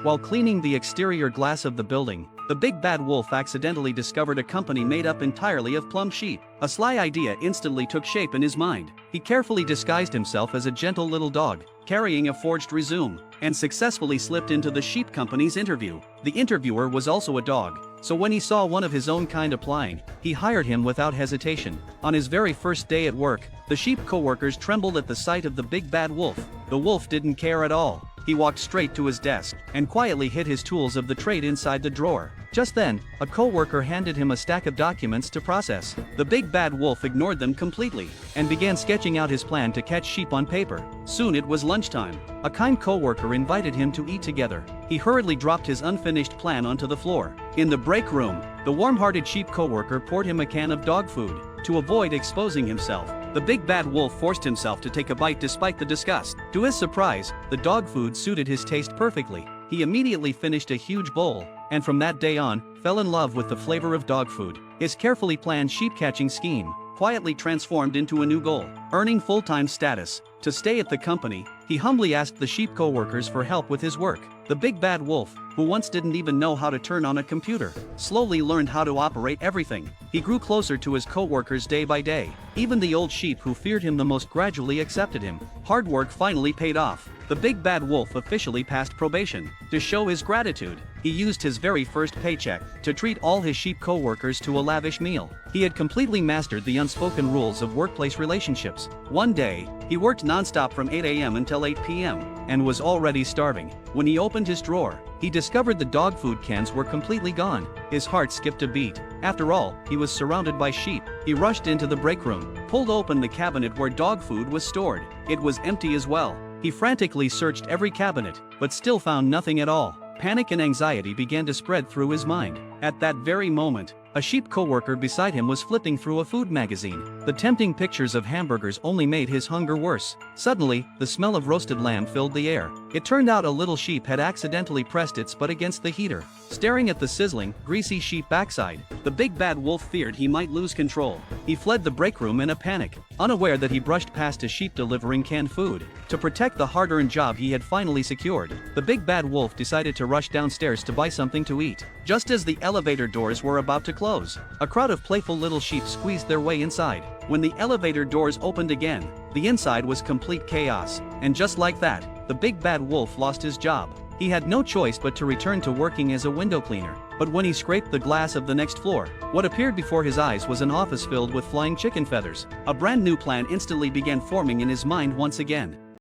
While cleaning the exterior glass of the building, the big bad wolf accidentally discovered a company made up entirely of plump sheep. A sly idea instantly took shape in his mind. He carefully disguised himself as a gentle little dog, carrying a forged resume, and successfully slipped into the sheep company's interview. The interviewer was also a dog, so when he saw one of his own kind applying, he hired him without hesitation. On his very first day at work, the sheep co-workers trembled at the sight of the big bad wolf. The wolf didn't care at all. He walked straight to his desk and quietly hid his tools of the trade inside the drawer. Just then, a co-worker handed him a stack of documents to process. The big bad wolf ignored them completely and began sketching out his plan to catch sheep on paper. Soon it was lunchtime. A kind co-worker invited him to eat together. He hurriedly dropped his unfinished plan onto the floor. In the break room, the warm-hearted sheep co-worker poured him a can of dog food. To avoid exposing himself, the big bad wolf forced himself to take a bite despite the disgust. To his surprise, the dog food suited his taste perfectly. He immediately finished a huge bowl, and from that day on, fell in love with the flavor of dog food. His carefully planned sheep-catching scheme quietly transformed into a new goal: earning full-time status. To stay at the company, he humbly asked the sheep co-workers for help with his work. The big bad wolf, who once didn't even know how to turn on a computer, slowly learned how to operate everything. He grew closer to his co-workers day by day. Even the old sheep who feared him the most gradually accepted him. Hard work finally paid off. The big bad wolf officially passed probation. To show his gratitude, he used his very first paycheck to treat all his sheep co-workers to a lavish meal. He had completely mastered the unspoken rules of workplace relationships. One day, he worked non-stop from 8 a.m. until 8 p.m. and was already starving. When he opened his drawer, he discovered the dog food cans were completely gone. His heart skipped a beat. After all, he was surrounded by sheep. He rushed into the break room, pulled open the cabinet where dog food was stored. It was empty as well. He frantically searched every cabinet, but still found nothing at all. Panic and anxiety began to spread through his mind. At that very moment, a sheep co-worker beside him was flipping through a food magazine. The tempting pictures of hamburgers only made his hunger worse. Suddenly, the smell of roasted lamb filled the air. It turned out a little sheep had accidentally pressed its butt against the heater. Staring at the sizzling, greasy sheep backside, the big bad wolf feared he might lose control. He fled the break room in a panic, unaware that he brushed past a sheep delivering canned food. To protect the hard-earned job he had finally secured, the big bad wolf decided to rush downstairs to buy something to eat. Just as the elevator doors were about to close, a crowd of playful little sheep squeezed their way inside. When the elevator doors opened again, the inside was complete chaos. And just like that, the big bad wolf lost his job. He had no choice but to return to working as a window cleaner. But when he scraped the glass of the next floor, what appeared before his eyes was an office filled with flying chicken feathers. A brand new plan instantly began forming in his mind once again.